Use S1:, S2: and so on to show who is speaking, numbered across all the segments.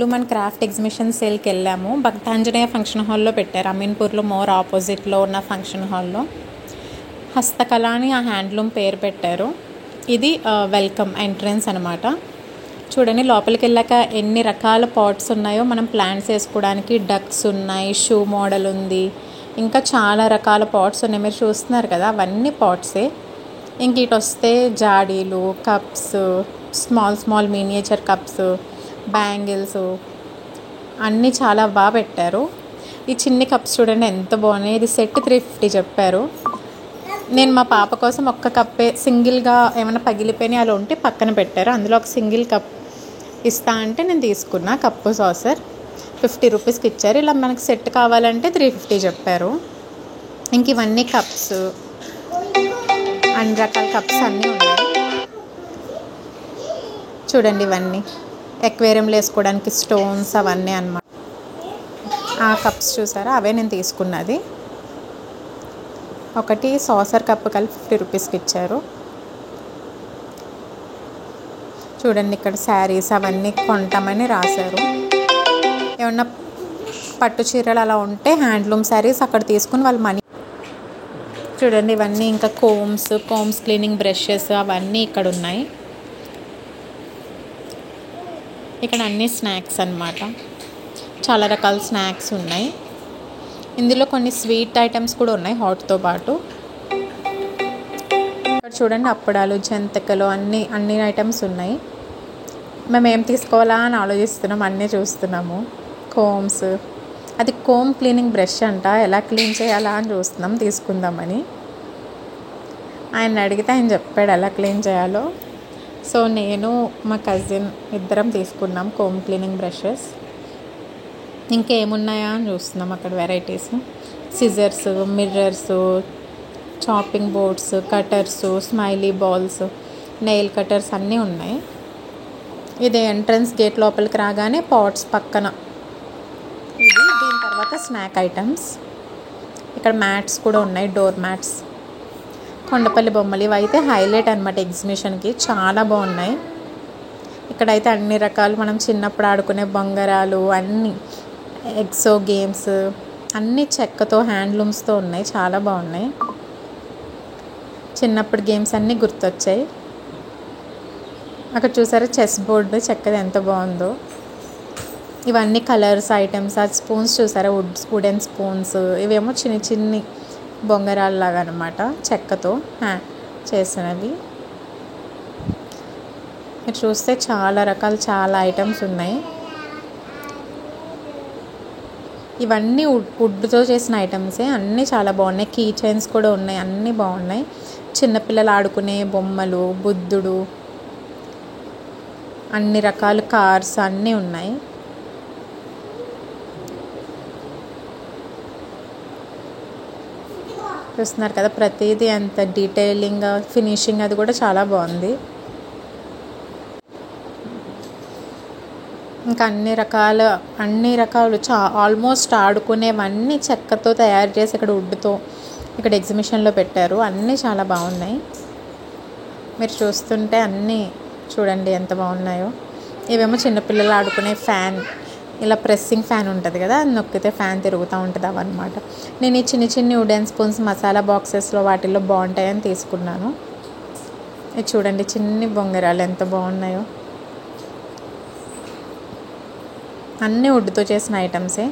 S1: Handloom and craft exhibition సేల్కి వెళ్ళాము. Bhaktanjaneya function హాల్లో పెట్టారు, అమీన్పూర్లో మోర్ ఆపోజిట్లో ఉన్న ఫంక్షన్ హాల్లో. హస్తకళ అని ఆ హ్యాండ్లూమ్ పేరు పెట్టారు. ఇది వెల్కమ్ ఎంట్రన్స్ అనమాట. చూడండి, లోపలికి వెళ్ళాక ఎన్ని రకాల పాట్స్ ఉన్నాయో. మనం ప్లాంట్స్ వేసుకోవడానికి డక్స్ ఉన్నాయి, షూ మోడల్ ఉంది, ఇంకా చాలా రకాల పాట్స్ ఉన్నాయి. మీరు చూస్తున్నారు కదా, అవన్నీ పాట్సే. ఇంక ఇటు వస్తే జాడీలు, cups, small miniature cups, bangles అన్నీ చాలా బాగా పెట్టారు. ఈ చిన్ని కప్స్ చూడండి ఎంత బాగున్నాయి. ఇది సెట్ 350 చెప్పారు. నేను మా పాప కోసం ఒక్క కప్పే సింగిల్గా ఏమైనా పగిలిపోయినాయి అలా ఉంటే పక్కన పెట్టారు. అందులో ఒక సింగిల్ కప్ ఇస్తా అంటే నేను తీసుకున్నా. కప్పు సాసర్ 50 రూపీస్కి ఇచ్చారు. ఇలా మనకి సెట్ కావాలంటే 350 చెప్పారు. ఇంక ఇవన్నీ కప్స్, అన్ని రకాల కప్స్ అన్నీ ఉన్నాయి. చూడండి, ఇవన్నీ ఎక్వేరియంలో వేసుకోవడానికి స్టోన్స్ అవన్నీ అన్నమాట. ఆ కప్స్ చూసారా, అవే నేను తీసుకున్నది. ఒకటి సాసర్ కప్పు కలిపి 50 రూపీస్కి ఇచ్చారు. చూడండి, ఇక్కడ శారీస్ అవన్నీ కొంటామని రాశారు. ఏమన్నా పట్టు చీరలు అలా ఉంటే హ్యాండ్లూమ్ శారీస్ అక్కడ తీసుకుని వాళ్ళు మనీ. చూడండి, ఇవన్నీ ఇంకా కోమ్స్ క్లీనింగ్ బ్రషెస్ అవన్నీ ఇక్కడ ఉన్నాయి. ఇక్కడ అన్ని స్నాక్స్ అన్నమాట. చాలా రకాల స్నాక్స్ ఉన్నాయి. ఇందులో కొన్ని స్వీట్ ఐటమ్స్ కూడా ఉన్నాయి హాట్తో పాటు. ఇక్కడ చూడండి, అప్పడాలు, జంతికలు అన్ని ఐటమ్స్ ఉన్నాయి. మేము ఏం తీసుకోవాలా అని ఆలోచిస్తున్నాం, అన్నీ చూస్తున్నాము. కోమ్స్, అది కోమ్ క్లీనింగ్ బ్రష్ అంట, ఎలా క్లీన్ చేయాలా అని చూస్తున్నాం తీసుకుందామని. ఆయన అడిగితే ఆయన చెప్పాడు ఎలా క్లీన్ చేయాలో. సో నేను మా కజిన్ ఇద్దరం తీసుకున్నాం కోమ్ క్లీనింగ్ బ్రషెస్. ఇంకేమున్నాయా అని చూస్తున్నాం అక్కడ varieties. Scissors, mirrors, chopping boards, cutters, smiley balls, nail cutters అన్నీ ఉన్నాయి. ఇది ఎంట్రన్స్ గేట్ లోపలికి రాగానే పాట్స్ పక్కన ఇది. దీని తర్వాత స్నాక్ ఐటమ్స్. ఇక్కడ మ్యాట్స్ కూడా ఉన్నాయి, డోర్ మ్యాట్స్. కొండపల్లి బొమ్మలు ఇవైతే హైలైట్ అనమాట ఎగ్జిబిషన్కి, చాలా బాగున్నాయి. ఇక్కడైతే అన్ని రకాలు మనం చిన్నప్పుడు ఆడుకునే బొంగరాలు, అన్నీ ఎక్సో గేమ్స్ అన్నీ చెక్కతో హ్యాండ్లూమ్స్తో ఉన్నాయి, చాలా బాగున్నాయి. చిన్నప్పుడు గేమ్స్ అన్నీ గుర్తొచ్చాయి. అక్కడ చూసారా చెస్ బోర్డు చెక్కది ఎంత బాగుందో. ఇవన్నీ కలర్స్ ఐటమ్స్. ఆ స్పూన్స్ చూసారా, వుడెన్ స్పూన్స్. ఇవేమో చిన్ని బొంగరాల్లాగా అనమాట, చెక్కతో చేసినవి. మీరు చూస్తే చాలా ఐటమ్స్ ఉన్నాయి. ఇవన్నీ వుడ్తో చేసిన ఐటమ్సే, అన్నీ చాలా బాగున్నాయి. కీ చైన్స్ కూడా ఉన్నాయి, అన్నీ బాగున్నాయి. చిన్నపిల్లలు ఆడుకునే బొమ్మలు, బుద్ధుడు, అన్ని రకాల కార్స్ అన్నీ ఉన్నాయి. చూస్తున్నారు కదా, ప్రతిదీ అంత డీటెయిలింగ్, ఫినిషింగ్ అది కూడా చాలా బాగుంది. ఇంకా అన్ని రకాలు ఆల్మోస్ట్ ఆడుకునేవన్నీ చెక్కతో తయారు చేసి ఇక్కడ వుడ్తో ఇక్కడ ఎగ్జిబిషన్లో పెట్టారు. అన్నీ చాలా బాగున్నాయి. మీరు చూస్తుంటే అన్నీ చూడండి ఎంత బాగున్నాయో. ఇవేమో చిన్నపిల్లలు ఆడుకునే ఫ్యాన్, ఇలా ప్రెస్సింగ్ ఫ్యాన్ ఉంటుంది కదా, అది నొక్కితే ఫ్యాన్ తిరుగుతూ ఉంటుంది అవన్నమాట. నేను ఈ చిన్ని వుడెన్ స్పూన్స్ మసాలా బాక్సెస్లో వాటిల్లో బాగుంటాయని తీసుకున్నాను. ఇది చూడండి, చిన్ని బొంగరాలు ఎంత బాగున్నాయో. అన్నీ వుడ్తో చేసిన ఐటమ్సే.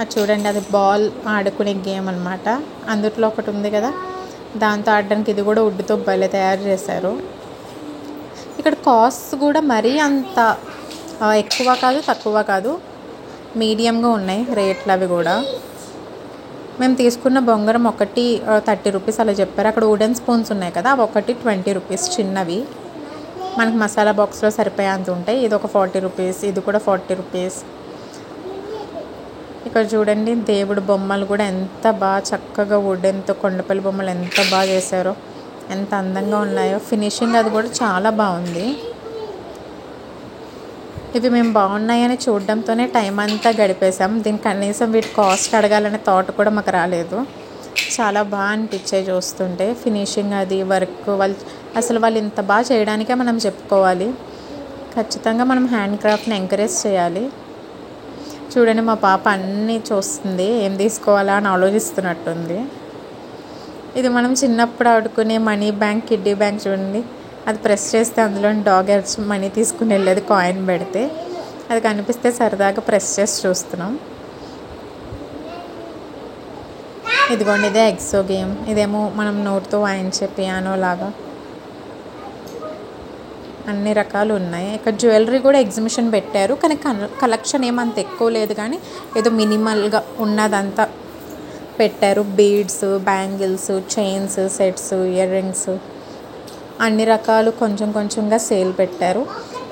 S1: అది చూడండి, అది బాల్ ఆడుకునే గేమ్ అనమాట. అందుట్లో ఒకటి ఉంది కదా, దాంతో ఆడడానికి ఇది కూడా వుడ్తో భలే తయారు చేశారు. ఇక్కడ కాస్ట్ కూడా మరీ అంత ఎక్కువ కాదు, తక్కువ కాదు, మీడియంగా ఉన్నాయి రేట్లు అవి కూడా. మేము తీసుకున్న బొంగరం ఒకటి 30 రూపీస్ అలా చెప్పారు. అక్కడ వుడెన్ స్పూన్స్ ఉన్నాయి కదా, అవి ఒకటి 20 రూపీస్ చిన్నవి. మనకు మసాలా బాక్స్లో సరిపోయేంత ఉంటాయి. ఇది ఒక 40 రూపీస్, ఇది కూడా 40 రూపీస్. ఇక్కడ చూడండి, దేవుడు బొమ్మలు కూడా ఎంత బాగా చక్కగా వుడెన్తో కొండపల్లి బొమ్మలు ఎంత బాగా చేశారో, ఎంత అందంగా ఉన్నాయో. ఫినిషింగ్ అది కూడా చాలా బాగుంది. ఇవి మేము బాగున్నాయని చూడడంతోనే టైం అంతా గడిపేసాం. దీనికి కనీసం వీటి కాస్ట్ అడగాలనే థాట్ కూడా మాకు రాలేదు. చాలా బాగా అనిపించాయి చూస్తుంటే. ఫినిషింగ్ అది వర్క్ వాళ్ళు ఇంత బాగా చేయడానికే మనం చెప్పుకోవాలి. ఖచ్చితంగా మనం హ్యాండ్ క్రాఫ్ట్ని ఎంకరేజ్ చేయాలి. చూడండి మా పాప అన్నీ చూస్తుంది, ఏం తీసుకోవాలా అని ఆలోచిస్తున్నట్టుంది. ఇది మనం చిన్నప్పుడు ఆడుకునే మనీ బ్యాంక్, కిడ్డీ బ్యాంక్ చూడండి, అది ప్రెస్ చేస్తే అందులో డాగ్ వచ్చి మనీ తీసుకుని వెళ్ళేది, కాయిన్ పెడితే. అది కనిపిస్తే సరదాగా ప్రెస్ చేసి చూస్తున్నాం. ఇదిగోండి, ఇదే ఎక్సో గేమ్. ఇదేమో మనం నోట్తో వాయించే పియానో లాగా అన్ని రకాలు ఉన్నాయి. ఇక్కడ జ్యువెలరీ కూడా ఎగ్జిబిషన్ పెట్టారు, కానీ కలెక్షన్ ఏమంత ఎక్కువ లేదు, కానీ ఏదో మినిమల్గా ఉన్నదంతా పెట్టారు. Beads, bangles, chains, sets, ear rings అన్ని రకాలు కొంచెం కొంచెంగా సేల్ పెట్టారు.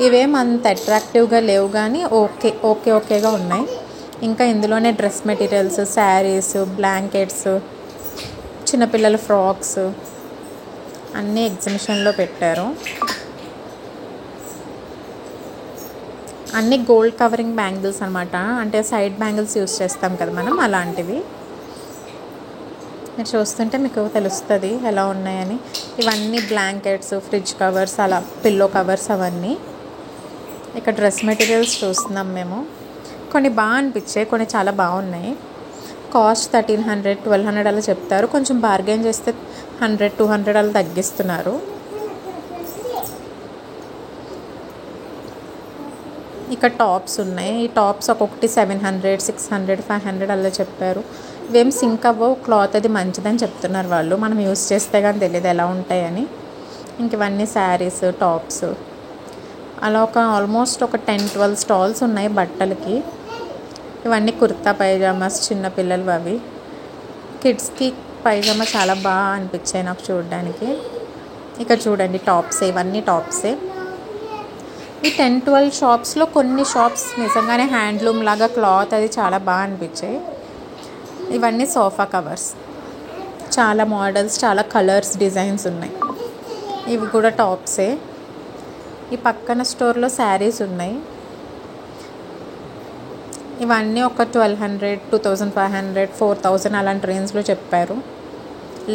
S1: ఇవేం అంత అట్రాక్టివ్గా లేవు, కానీ ఓకేగా ఉన్నాయి. ఇంకా ఇందులోనే డ్రెస్ మెటీరియల్స్, శారీస్, బ్లాంకెట్స్, చిన్నపిల్లల ఫ్రాక్స్ అన్నీ ఎగ్జిబిషన్లో పెట్టారు. అన్నీ గోల్డ్ కవరింగ్ బ్యాంగిల్స్ అనమాట, అంటే సైడ్ బ్యాంగిల్స్ యూస్ చేస్తాం కదా మనం, అలాంటివి. మీరు చూస్తుంటే మీకు తెలుస్తుంది ఎలా ఉన్నాయని. ఇవన్నీ బ్లాంకెట్స్, ఫ్రిడ్జ్ కవర్స్, అలా పిల్లో కవర్స్ అవన్నీ. ఇక్కడ డ్రెస్ మెటీరియల్స్ చూస్తున్నాం మేము. కొన్ని బాగా అనిపించాయి, కొన్ని చాలా బాగున్నాయి. కాస్ట్ 1300, 1200 అలా చెప్తారు. కొంచెం బార్గెన్ చేస్తే 100, 200 అలా తగ్గిస్తున్నారు. ఇక్కడ టాప్స్ ఉన్నాయి. ఈ టాప్స్ ఒక్కొక్కటి 700, 600, 500 అలా చెప్పారు. ఇవేం సింక్ అవ్వవు, క్లాత్ అది మంచిదని చెప్తున్నారు వాళ్ళు. మనం యూస్ చేస్తే కానీ తెలియదు ఎలా ఉంటాయని. ఇంక ఇవన్నీ శారీస్, టాప్స్ అలా ఆల్మోస్ట్ ఒక 10-12 స్టాల్స్ ఉన్నాయి బట్టలకి. ఇవన్నీ కుర్తా పైజామాస్, చిన్నపిల్లలు అవి. కిడ్స్కి పైజామా చాలా బాగా అనిపించాయి నాకు చూడడానికి. ఇక్కడ చూడండి టాప్సే, ఇవన్నీ టాప్సే. ఈ 10-12 షాప్స్లో కొన్ని షాప్స్ నిజంగానే హ్యాండ్లూమ్ లాగా క్లాత్ అది చాలా బాగా అనిపించాయి. ఇవన్నీ సోఫా కవర్స్, చాలా మోడల్స్, చాలా కలర్స్, డిజైన్స్ ఉన్నాయి. ఇవి కూడా టాప్సే. ఈ పక్కన స్టోర్లో శారీస్ ఉన్నాయి. ఇవన్నీ ఒక 1200, 2500, 4000 అలాంటి రేంజ్లో చెప్పారు.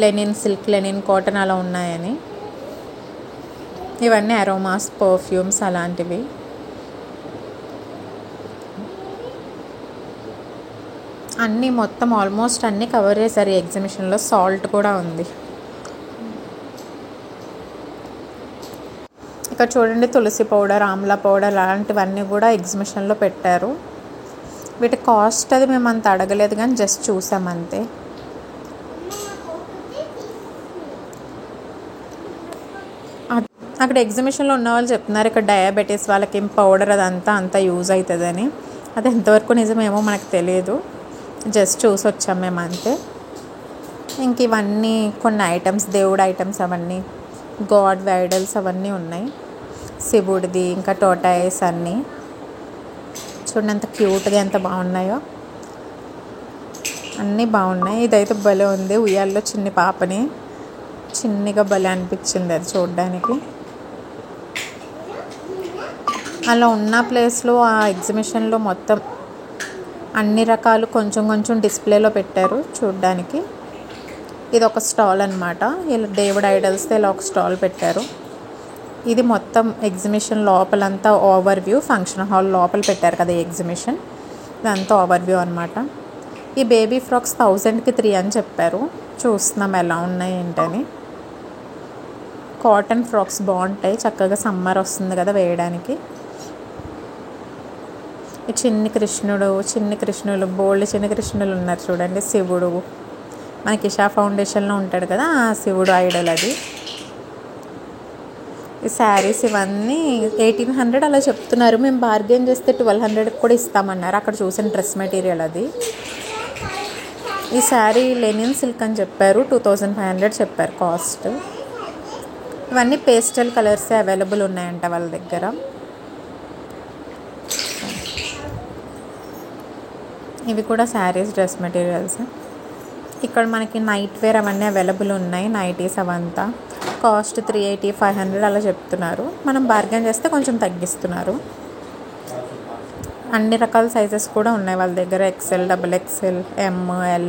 S1: లెనిన్, సిల్క్, లెనిన్, కాటన్ అలా ఉన్నాయని. ఇవన్నీ అరోమాస్, పర్ఫ్యూమ్స్ అలాంటివి. అన్నీ మొత్తం ఆల్మోస్ట్ అన్నీ కవర్ చేశారు ఈ ఎగ్జిబిషన్లో. సాల్ట్ కూడా ఉంది. ఇక్కడ చూడండి తులసి పౌడర్, ఆమ్లా పౌడర్ అలాంటివన్నీ కూడా ఎగ్జిబిషన్లో పెట్టారు. వీటి కాస్ట్ అది మేము అంత అడగలేదు, కానీ జస్ట్ చూసామంతే. అక్కడ ఎగ్జిబిషన్లో ఉన్న వాళ్ళు చెప్తున్నారు ఇక్కడ డయాబెటీస్ వాళ్ళకి పౌడర్ అదంతా అంతా యూజ్ అవుతుందని. అది ఎంతవరకు నిజమేమో మనకు తెలియదు, జస్ట్ చూసి వచ్చాం మేము అంతే. ఇంక ఇవన్నీ కొన్ని ఐటమ్స్, దేవుడు ఐటమ్స్, అవన్నీ గాడ్ ఐడల్స్ అవన్నీ ఉన్నాయి. శివుడిది, ఇంకా టోటాయిస్ అన్నీ చూడండి ఎంత క్యూట్గా ఎంత బాగున్నాయో. అన్నీ బాగున్నాయి. ఇదైతే భలే ఉంది, ఉయ్యాల్లో చిన్ని పాపని, చిన్నగా భలే అనిపించింది అది చూడడానికి. అలా ఉన్న ప్లేస్లో ఆ ఎగ్జిబిషన్లో మొత్తం అన్ని రకాలు కొంచెం కొంచెం డిస్ప్లేలో పెట్టారు చూడడానికి. ఇది ఒక స్టాల్ అనమాట. ఇలా దేవుడు ఐడల్స్తో ఇలా ఒక స్టాల్ పెట్టారు. ఇది మొత్తం ఎగ్జిబిషన్ లోపలంతా ఓవర్ వ్యూ. ఫంక్షన్ హాల్ లోపల పెట్టారు కదా ఎగ్జిబిషన్, ఇదంతా ఓవర్ వ్యూ అనమాట. ఈ బేబీ ఫ్రాక్స్ 1000కి 3 అని చెప్పారు. చూస్తున్నాం ఎలా ఉన్నాయి ఏంటని. కాటన్ ఫ్రాక్స్ బాగుంటాయి, చక్కగా సమ్మర్ వస్తుంది కదా వేయడానికి. ఈ చిన్ని కృష్ణులు బోల్డ్ చిన్ని కృష్ణులు ఉన్నారు చూడండి. శివుడు మనకి ఇషా ఫౌండేషన్లో ఉంటాడు కదా, ఆ శివుడు ఐడల్ అది. ఈ శారీస్ ఇవన్నీ 1800 అలా చెప్తున్నారు. మేము బార్గెన్ చేస్తే 1200 కూడా ఇస్తామన్నారు. అక్కడ చూసిన డ్రెస్ మెటీరియల్ అది. ఈ శారీ లెనిన్ సిల్క్ అని చెప్పారు, 2500 చెప్పారు కాస్ట్. ఇవన్నీ పేస్టల్ కలర్సే అవైలబుల్ ఉన్నాయంట వాళ్ళ దగ్గర. ఇవి కూడా శారీస్, డ్రెస్ మెటీరియల్స్. ఇక్కడ మనకి నైట్ వేర్ అవన్నీ అవైలబుల్ ఉన్నాయి. నైటీస్ అవంతా కాస్ట్ 380, 500 అలా చెప్తున్నారు. మనం బార్గెన్ చేస్తే కొంచెం తగ్గిస్తున్నారు. అన్ని రకాల సైజెస్ కూడా ఉన్నాయి వాళ్ళ దగ్గర. XL, XXL, ML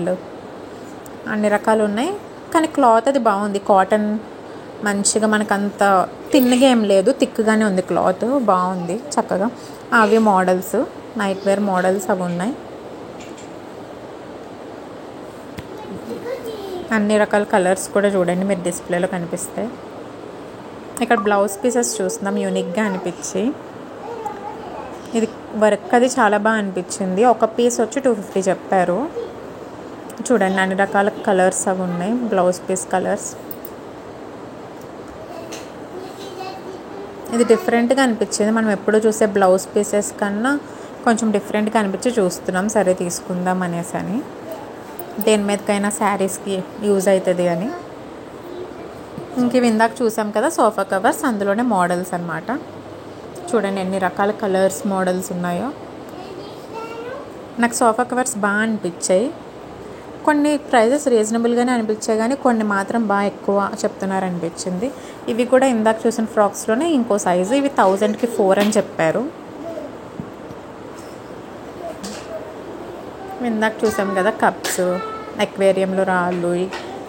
S1: అన్ని రకాలు ఉన్నాయి. కానీ క్లాత్ అది బాగుంది, కాటన్ మంచిగా మనకంత తిన్నగా ఏం లేదు, థిక్గానే ఉంది క్లాత్, బాగుంది చక్కగా. అవి మోడల్స్, నైట్ వేర్ మోడల్స్ అవి ఉన్నాయి. అన్ని రకాల కలర్స్ కూడా చూడండి మీరు డిస్ప్లేలో కనిపిస్తాయి. ఇక్కడ బ్లౌజ్ పీసెస్ చూస్తున్నాం యూనిక్గా అనిపించి. ఇది వర్క్ అది చాలా బాగా అనిపించింది. ఒక పీస్ వచ్చి 250 చెప్పారు. చూడండి అన్ని రకాల కలర్స్ అవి ఉన్నాయి, బ్లౌజ్ పీస్ కలర్స్. ఇది డిఫరెంట్గా అనిపించింది. మనం ఎప్పుడు చూసే బ్లౌజ్ పీసెస్ కన్నా కొంచెం డిఫరెంట్గా అనిపించి చూస్తున్నాం, సరే తీసుకుందాం అనేసి అని. దేని మీదకైనా శారీస్కి యూజ్ అవుతుంది అని. ఇంక ఇవి ఇందాక చూసాం కదా సోఫా కవర్స్, అందులోనే మోడల్స్ అన్నమాట. చూడండి ఎన్ని రకాల కలర్స్ మోడల్స్ ఉన్నాయో. నాకు సోఫా కవర్స్ బాగా అనిపించాయి. కొన్ని ప్రైజెస్ రీజనబుల్గానే అనిపించాయి కానీ కొన్ని మాత్రం బాగా ఎక్కువ చెప్తున్నారు అనిపించింది. ఇవి కూడా ఇందాక చూసిన ఫ్రాక్స్లోనే ఇంకో సైజు. ఇవి 1000కి 4 అని చెప్పారు. ఇందాక చూసాం కదా కప్స్, అక్వేరియంలో రాళ్ళు,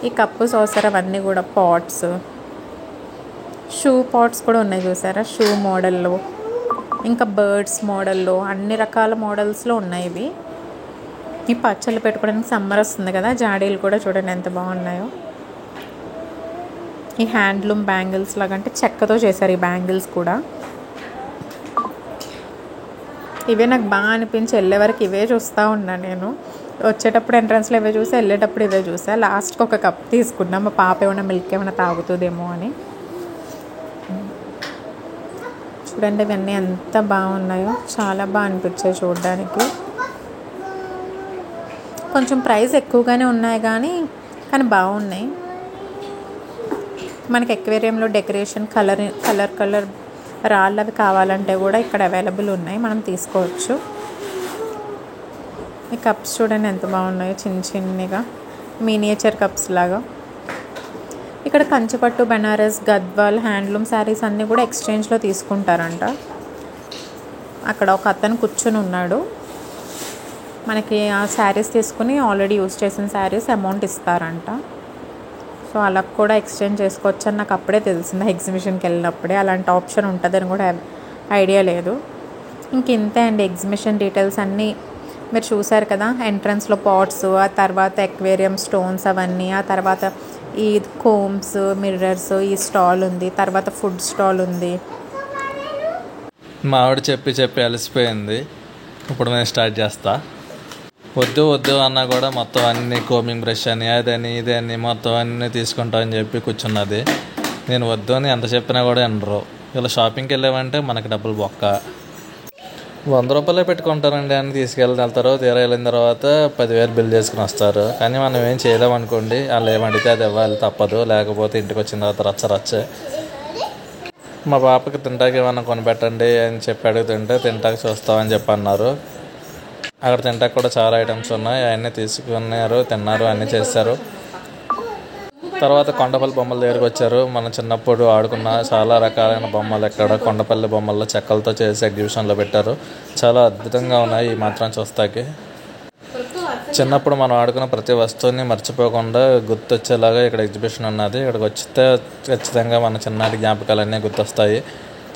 S1: ఈ కప్పు సాసర్ అవన్నీ కూడా పాట్స్, షూ పాట్స్ కూడా ఉన్నాయి చూసారా, షూ మోడల్లో, ఇంకా బర్డ్స్ మోడల్లో, అన్ని రకాల మోడల్స్లో ఉన్నాయి ఇవి. ఈ పచ్చళ్ళు పెట్టుకోవడానికి సమ్మర్ వస్తుంది కదా, జాడీలు కూడా చూడండి ఎంత బాగున్నాయో. ఈ హ్యాండ్లూమ్ బ్యాంగిల్స్ లాగా, అంటే చెక్కతో చేశారు ఈ బ్యాంగిల్స్ కూడా. ఇవే నాకు బాగా అనిపించి వెళ్ళే వరకు ఇవే చూస్తూ ఉన్నాను నేను. వచ్చేటప్పుడు ఎంట్రన్స్లో ఇవే చూసా, వెళ్ళేటప్పుడు ఇవే చూసా. లాస్ట్కి ఒక కప్ తీసుకున్నాం, మా పాప ఏమైనా మిల్క్ ఏమైనా తాగుతుందేమో అని. చూడండి ఇవన్నీ ఎంత బాగున్నాయో, చాలా బాగా అనిపించాయి చూడడానికి. కొంచెం ప్రైస్ ఎక్కువగానే ఉన్నాయి కానీ బాగున్నాయి. మనకి ఎక్వేరియంలో డెకరేషన్ కలర్ రాళ్ళు అవి కావాలంటే కూడా ఇక్కడ అవైలబుల్ ఉన్నాయి, మనం తీసుకోవచ్చు. ఈ కప్స్ చూడండి ఎంత బాగున్నాయో, చిన్నగా మినియేచర్ కప్స్ లాగా. ఇక్కడ కంచిపట్టు, బెనారస్, గద్వాల్ హ్యాండ్లూమ్ శారీస్ అన్నీ కూడా ఎక్స్చేంజ్లో తీసుకుంటారంట. అక్కడ ఒక అతను కూర్చుని ఉన్నాడు, మనకి ఆ శారీస్ తీసుకుని ఆల్రెడీ యూజ్ చేసిన శారీస్ అమౌంట్ ఇస్తారంట. సో అలా కూడా ఎక్స్చేంజ్ చేసుకోవచ్చు అని నాకు అప్పుడే తెలిసింది, ఎగ్జిబిషన్కి వెళ్ళినప్పుడే. అలాంటి ఆప్షన్ ఉంటుందని కూడా ఐడియా లేదు. ఇంక ఇంతే అండి ఎగ్జిబిషన్ డీటెయిల్స్ అన్నీ మీరు చూసారు కదా. ఎంట్రన్స్లో పాట్స్, ఆ తర్వాత ఎక్వేరియం స్టోన్స్ అవన్నీ, ఆ తర్వాత ఈ కోమ్స్, మిర్రర్స్, ఈ స్టాల్ ఉంది, తర్వాత ఫుడ్ స్టాల్ ఉంది.
S2: మా ఆవిడ చెప్పి అలసిపోయింది. ఇప్పుడు నేను స్టార్ట్ చేస్తా. వద్దు అన్నా కూడా మొత్తం అన్నీ కోమింగ్ బ్రష్ అని అదని ఇదని మొత్తం అన్నీ తీసుకుంటా అని చెప్పి కూర్చున్నది. నేను వద్దు అని ఎంత చెప్పినా కూడా వినరు. ఇలా షాపింగ్కి వెళ్ళామంటే మనకి డబ్బులు బొక్క. 100 రూపాయలే పెట్టుకుంటారండి అని తీసుకెళ్తారు. తీరా వెళ్ళిన తర్వాత 10,000 బిల్ చేసుకుని వస్తారు. కానీ మనం ఏం చేయలేమనుకోండి, వాళ్ళు ఏమడితే అది ఇవ్వాలి తప్పదు. లేకపోతే ఇంటికి వచ్చిన తర్వాత రచ్చ. మా పాపకి తింటాకి ఏమన్నా కొనిపెట్టండి అని చెప్పి అడుగుతుంటే తింటాకి చూస్తామని చెప్పి అన్నారు. అక్కడ తింటాకి కూడా చాలా ఐటమ్స్ ఉన్నాయి, అవన్నీ తీసుకున్నారు, తిన్నారు, అన్నీ చేస్తారు. తర్వాత కొండపల్లి బొమ్మల దగ్గరికి వచ్చారు. మనం చిన్నప్పుడు ఆడుకున్న చాలా రకాలైన బొమ్మలు ఇక్కడ కొండపల్లి బొమ్మల్లో చెక్కలతో చేసి ఎగ్జిబిషన్లో పెట్టారు. చాలా అద్భుతంగా ఉన్నాయి ఈ మాత్రం చూస్తాకి. చిన్నప్పుడు మనం ఆడుకున్న ప్రతి వస్తువుని మర్చిపోకుండా గుర్తొచ్చేలాగా ఇక్కడ ఎగ్జిబిషన్ ఉన్నది. ఇక్కడికి వచ్చితే ఖచ్చితంగా మన చిన్నటి జ్ఞాపకాలన్నీ గుర్తొస్తాయి.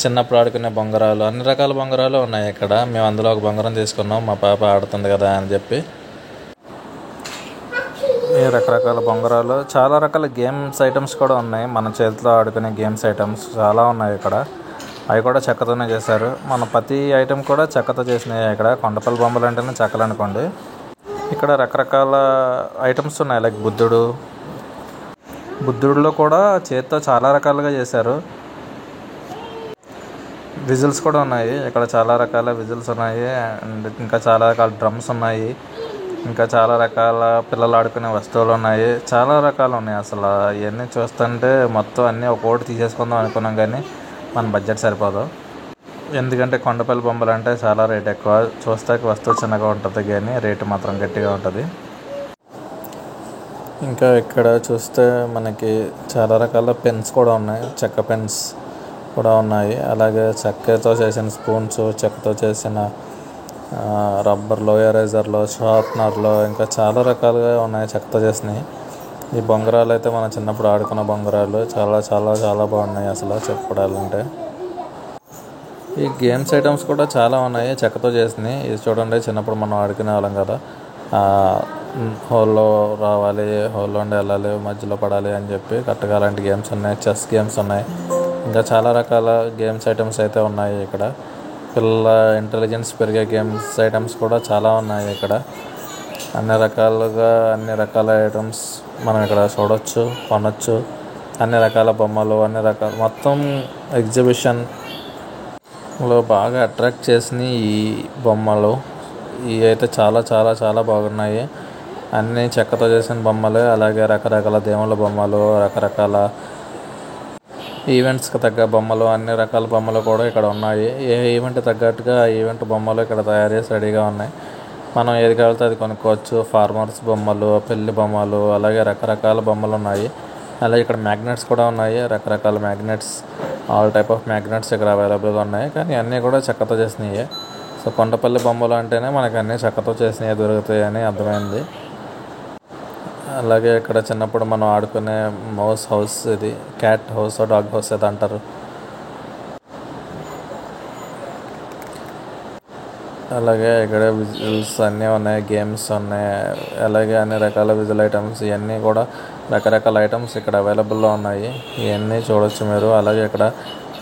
S2: చిన్నప్పుడు ఆడుకునే బొంగరాలు, అన్ని రకాల బొంగరాలు ఉన్నాయి ఇక్కడ. మేము అందులో ఒక బొంగరం తీసుకున్నాం, మా పాప ఆడుతుంది కదా అని చెప్పి. ఈ రకరకాల బొంగరాలు, చాలా రకాల గేమ్స్ ఐటమ్స్ కూడా ఉన్నాయి. మన చేతిలో ఆడుకునే గేమ్స్ ఐటమ్స్ చాలా ఉన్నాయి ఇక్కడ. అవి కూడా చెక్కతోనే చేశారు. మన ప్రతి ఐటమ్ కూడా చెక్కతో చేసినాయి. ఇక్కడ కొండపల్లి బొమ్మలు అంటేనే చెక్కలు అనుకోండి. ఇక్కడ రకరకాల ఐటమ్స్ ఉన్నాయి. లైక్ బుద్ధుడిలో కూడా చేతితో చాలా రకాలుగా చేశారు. విజిల్స్ కూడా ఉన్నాయి ఇక్కడ, చాలా రకాల విజిల్స్ ఉన్నాయి. అండ్ ఇంకా చాలా రకాల డ్రమ్స్ ఉన్నాయి. ఇంకా చాలా రకాల పిల్లలు ఆడుకునే వస్తువులు ఉన్నాయి. చాలా రకాలు ఉన్నాయి. అసలు ఇవన్నీ చూస్తుంటే మొత్తం అన్నీ ఒక్కోటి తీసేసుకుందాం అనుకున్నాం కానీ మన బడ్జెట్ సరిపోదు. ఎందుకంటే కొండపల్లి బొమ్మలు అంటే చాలా రేట్ ఎక్కువ. చూస్తాకి వస్తువు చిన్నగా ఉంటుంది కానీ రేటు మాత్రం గట్టిగా ఉంటుంది. ఇంకా ఇక్కడ చూస్తే మనకి చాలా రకాల పెన్స్ కూడా ఉన్నాయి. చెక్క పెన్స్ కూడా ఉన్నాయి. అలాగే చెక్కతో చేసిన స్పూన్స్, చెక్కతో చేసిన రబ్బర్లో, ఎరేజర్లో, షార్ప్నర్లో ఇంకా చాలా రకాలుగా ఉన్నాయి చెక్కతో చేసినవి. ఈ బొంగరాలు అయితే మనం చిన్నప్పుడు ఆడుకున్న బొంగరాలు చాలా చాలా చాలా బాగున్నాయి అసలు చెప్పడాలంటే. ఈ గేమ్స్ ఐటమ్స్ కూడా చాలా ఉన్నాయి చెక్కతో చేసినాయి. ఇది చూడండి, చిన్నప్పుడు మనం ఆడుకునే వాళ్ళం కదా, హోల్లో రావాలి, హోల్లో ఉండి వెళ్ళాలి, మధ్యలో పడాలి అని చెప్పి కరెక్ట్గా అలాంటి గేమ్స్ ఉన్నాయి. చెస్ గేమ్స్ ఉన్నాయి, ఇంకా చాలా రకాల గేమ్స్ ఐటమ్స్ అయితే ఉన్నాయి ఇక్కడ. పిల్లల ఇంటెలిజెన్స్ పెరిగే గేమ్స్ ఐటమ్స్ కూడా చాలా ఉన్నాయి ఇక్కడ. అన్ని రకాల ఐటమ్స్ మనం ఇక్కడ చూడవచ్చు, కొనవచ్చు. అన్ని రకాల బొమ్మలు, అన్ని రకాల మొత్తం ఎగ్జిబిషన్లో బాగా అట్రాక్ట్ చేసినాయి ఈ బొమ్మలు. ఇవి అయితే చాలా చాలా చాలా బాగున్నాయి. అన్నీ చెక్కతో చేసిన బొమ్మలే, అలాగే రకరకాల దేవుళ్ళ బొమ్మలు, రకరకాల ఈవెంట్స్కి తగ్గ బొమ్మలు, అన్ని రకాల బొమ్మలు కూడా ఇక్కడ ఉన్నాయి. ఏ ఈవెంట్ తగ్గట్టుగా ఆ ఈవెంట్ బొమ్మలు ఇక్కడ తయారు చేసి రెడీగా ఉన్నాయి. మనం ఏది కావాలితే అది కొనుక్కోవచ్చు. ఫార్మర్స్ బొమ్మలు, పెళ్లి బొమ్మలు, అలాగే రకరకాల బొమ్మలు ఉన్నాయి. అలాగే ఇక్కడ మ్యాగ్నెట్స్ కూడా ఉన్నాయి, రకరకాల magnets, all type of magnets ఇక్కడ అవైలబుల్గా ఉన్నాయి. కానీ అన్నీ కూడా చెక్కతో చేసినవి. సో కొండపల్లి బొమ్మలు అంటేనే మనకు అన్నీ చెక్కతో చేసినవి దొరుకుతాయి అని అర్థమైంది. అలాగే ఇక్కడ చిన్నప్పుడు మనం ఆడుకునే మౌస్ హౌస్, ఇది క్యాట్ హౌస్, డాగ్ హౌస్ అది అంటారు. అలాగే ఇక్కడ విజువల్స్ అన్నీ ఉన్నాయి, గేమ్స్ ఉన్నాయి, అలాగే అన్ని రకాల విజువల్ ఐటమ్స్, ఇవన్నీ కూడా రకరకాల ఐటమ్స్ ఇక్కడ అవైలబుల్లో ఉన్నాయి. ఇవన్నీ చూడవచ్చు మీరు. అలాగే ఇక్కడ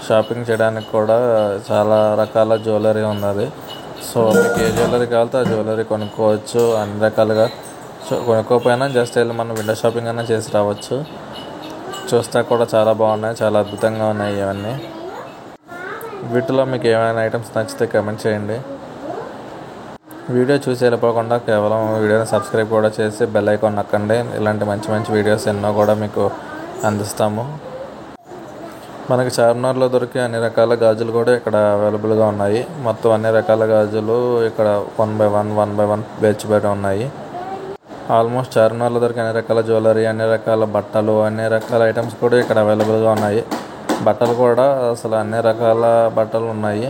S2: షాపింగ్ చేయడానికి కూడా చాలా రకాల జ్యువెలరీ ఉన్నది. సో మీకు ఏ జ్యువెలరీ కావాలితే ఆ జ్యువెలరీ కొనుక్కోవచ్చు. అన్ని రకాలుగా కొనుక్కోకపోయినా జస్ట్ వెళ్ళి మనం విండో షాపింగ్ అయినా చేసి రావచ్చు. చూస్తే కూడా చాలా బాగున్నాయి, చాలా అద్భుతంగా ఉన్నాయి ఇవన్నీ. వీటిలో మీకు ఏమైనా ఐటమ్స్ నచ్చితే కమెంట్ చేయండి. వీడియో చూసి వెళ్ళిపోకుండా కేవలం వీడియోని సబ్స్క్రైబ్ కూడా చేసి బెల్ ఐకాన్ నొక్కండి. ఇలాంటి మంచి మంచి వీడియోస్ ఎన్నో కూడా మీకు అందిస్తాము. మనకి చార్మినార్లో దొరికే అన్ని రకాల గాజులు కూడా ఇక్కడ అవైలబుల్గా ఉన్నాయి. మొత్తం అన్ని రకాల గాజులు ఇక్కడ 1 by 1 బ్యాచ్ బయట ఉన్నాయి. ఆల్మోస్ట్ చార్మినార్లో దొరికే అన్ని రకాల జ్యువెలరీ, అన్ని రకాల బట్టలు, అన్ని రకాల ఐటమ్స్ కూడా ఇక్కడ అవైలబుల్గా ఉన్నాయి. బట్టలు కూడా అసలు అన్ని రకాల బట్టలు ఉన్నాయి.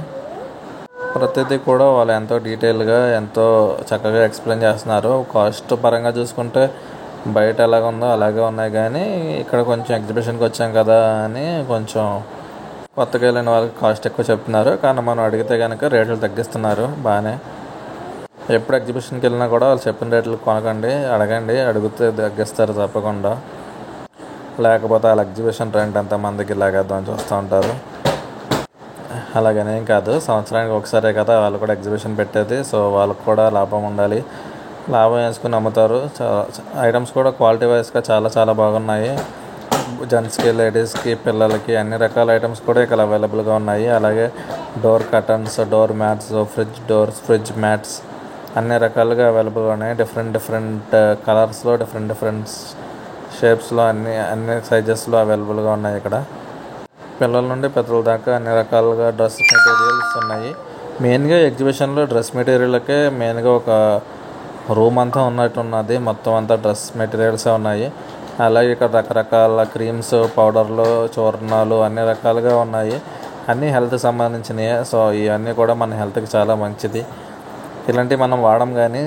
S2: ప్రతిదీ కూడా వాళ్ళు ఎంతో డీటెయిల్గా, ఎంతో చక్కగా ఎక్స్ప్లెయిన్ చేస్తున్నారు. కాస్ట్ పరంగా చూసుకుంటే బయట ఎలాగ ఉందో అలాగే ఉన్నాయి, కానీ ఇక్కడ కొంచెం ఎగ్జిబిషన్కి వచ్చాం కదా అని కొంచెం కొత్తగా వెళ్ళిన వాళ్ళకి కాస్ట్ ఎక్కువ చెప్తున్నారు. కానీ మనం అడిగితే కనుక రేట్లు తగ్గిస్తున్నారు బాగానే. ఎప్పుడు ఎగ్జిబిషన్కి వెళ్ళినా కూడా వాళ్ళు చెప్పిన రేట్లు కొనకండి, అడగండి, అడిగితే తగ్గిస్తారు తప్పకుండా. లేకపోతే వాళ్ళ ఎగ్జిబిషన్ రెంట్ ఎంతమందికి లాగేద్దామని చూస్తూ ఉంటారు. అలాగనేం కాదు, సంవత్సరానికి ఒకసారే కదా వాళ్ళు కూడా ఎగ్జిబిషన్ పెట్టేది. సో వాళ్ళకు కూడా లాభం ఉండాలి, లాభం వేసుకుని అమ్ముతారు. ఐటమ్స్ కూడా క్వాలిటీ వైజ్గా చాలా చాలా బాగున్నాయి. జెంట్స్కి, లేడీస్కి, పిల్లలకి అన్ని రకాల ఐటమ్స్ కూడా ఇక్కడ అవైలబుల్గా ఉన్నాయి. అలాగే door curtains, door mats, fridge doors, fridge mats అన్ని రకాలుగా అవైలబుల్గా ఉన్నాయి. డిఫరెంట్ కలర్స్లో, డిఫరెంట్ షేప్స్లో, అన్ని సైజెస్లో అవైలబుల్గా ఉన్నాయి. ఇక్కడ పిల్లల నుండి పెద్దల దాకా అన్ని రకాలుగా డ్రెస్ మెటీరియల్స్ ఉన్నాయి. మెయిన్గా ఎగ్జిబిషన్లో డ్రెస్ మెటీరియల్కే మెయిన్గా ఒక రూమ్ అంతా ఉన్నట్టున్నది. మొత్తం అంతా డ్రెస్ మెటీరియల్సే ఉన్నాయి. అలాగే ఇక్కడ రకరకాల క్రీమ్స్, పౌడర్లు, చూర్ణాలు అన్ని రకాలుగా ఉన్నాయి. అన్నీ హెల్త్కి సంబంధించినవి. సో ఇవన్నీ కూడా మన హెల్త్కి చాలా మంచిది. ఇలాంటివి మనం వాడడం, కానీ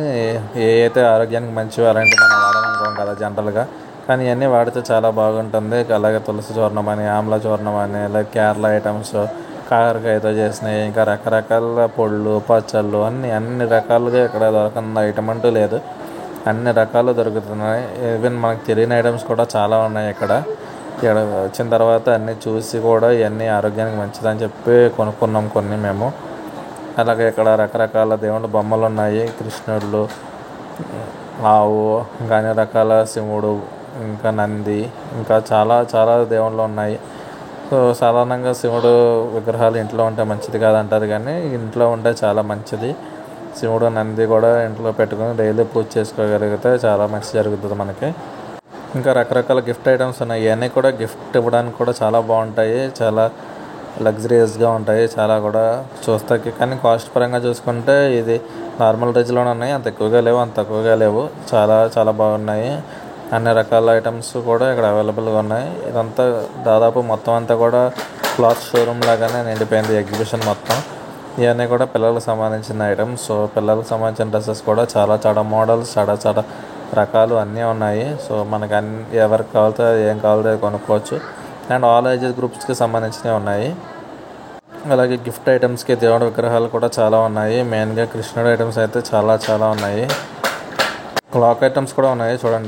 S2: ఏ అయితే ఆరోగ్యానికి మంచివో అలాంటివి మనం వాడాలనుకోం కదా జనరల్గా, కానీ ఇవన్నీ వాడితే చాలా బాగుంటుంది. అలాగే తులసి చూర్ణం అని, ఆమ్ల చూర్ణం అని, అలాగే కేరళ ఐటమ్స్, కాకరకాయతో చేసినాయి, ఇంకా రకరకాల పొళ్ళు, పచ్చళ్ళు అన్ని రకాలుగా ఇక్కడ దొరకని ఐటమ్ అంటూ లేదు. అన్ని రకాలు దొరుకుతున్నాయి. ఈవెన్ మనకు తెలియని ఐటమ్స్ కూడా చాలా ఉన్నాయి ఇక్కడ. ఇక్కడ వచ్చిన తర్వాత అన్నీ చూసి కూడా ఇవన్నీ ఆరోగ్యానికి మంచిదని చెప్పి కొనుక్కున్నాం కొన్ని మేము. అలాగే ఇక్కడ రకరకాల దేవుళ్ళ బొమ్మలు ఉన్నాయి. కృష్ణుడు, ఆవు, ఇంకా అన్ని రకాల శివుడు, ఇంకా నంది, ఇంకా చాలా చాలా దేవుళ్ళు ఉన్నాయి. సో సాధారణంగా శివుడు విగ్రహాలు ఇంట్లో ఉంటే మంచిది కాదంటారు, కానీ ఇంట్లో ఉంటే చాలా మంచిది. శివుడు, నంది కూడా ఇంట్లో పెట్టుకుని డైలీ పూజ చేసుకోగలిగితే చాలా మంచి జరుగుతుంది మనకి. ఇంకా రకరకాల గిఫ్ట్ ఐటమ్స్ ఉన్నాయి. ఇవన్నీ కూడా గిఫ్ట్ ఇవ్వడానికి కూడా చాలా బాగుంటాయి, చాలా లగ్జరియస్గా ఉంటాయి, చాలా కూడా చూస్తాకి. కానీ కాస్ట్ పరంగా చూసుకుంటే ఇది నార్మల్ రేంజ్లోనే ఉన్నాయి. అంత ఎక్కువగా లేవు, అంత తక్కువగా లేవు, చాలా చాలా బాగున్నాయి. అన్ని రకాల ఐటమ్స్ కూడా ఇక్కడ అవైలబుల్గా ఉన్నాయి. ఇదంతా దాదాపు మొత్తం అంతా కూడా క్లాత్ షోరూమ్ లాగానే నిండిపోయింది ఎగ్జిబిషన్ మొత్తం. ఇవన్నీ కూడా పిల్లలకు సంబంధించిన ఐటమ్స్. సో పిల్లలకు సంబంధించిన డ్రెస్సెస్ కూడా చాలా చాలా మోడల్స్, చాలా చాలా రకాలు అన్నీ ఉన్నాయి. సో మనకు ఎవరికి కావాలితే ఏం కావాలితే అది కొనుక్కోవచ్చు. అండ్ ఆల్ ఏజెస్ గ్రూప్స్కి సంబంధించినవి ఉన్నాయి. అలాగే గిఫ్ట్ ఐటమ్స్కి దేవుడి విగ్రహాలు కూడా చాలా ఉన్నాయి. మెయిన్గా కృష్ణుడు ఐటమ్స్ అయితే చాలా చాలా ఉన్నాయి. క్లాక్ ఐటమ్స్ కూడా ఉన్నాయి చూడండి.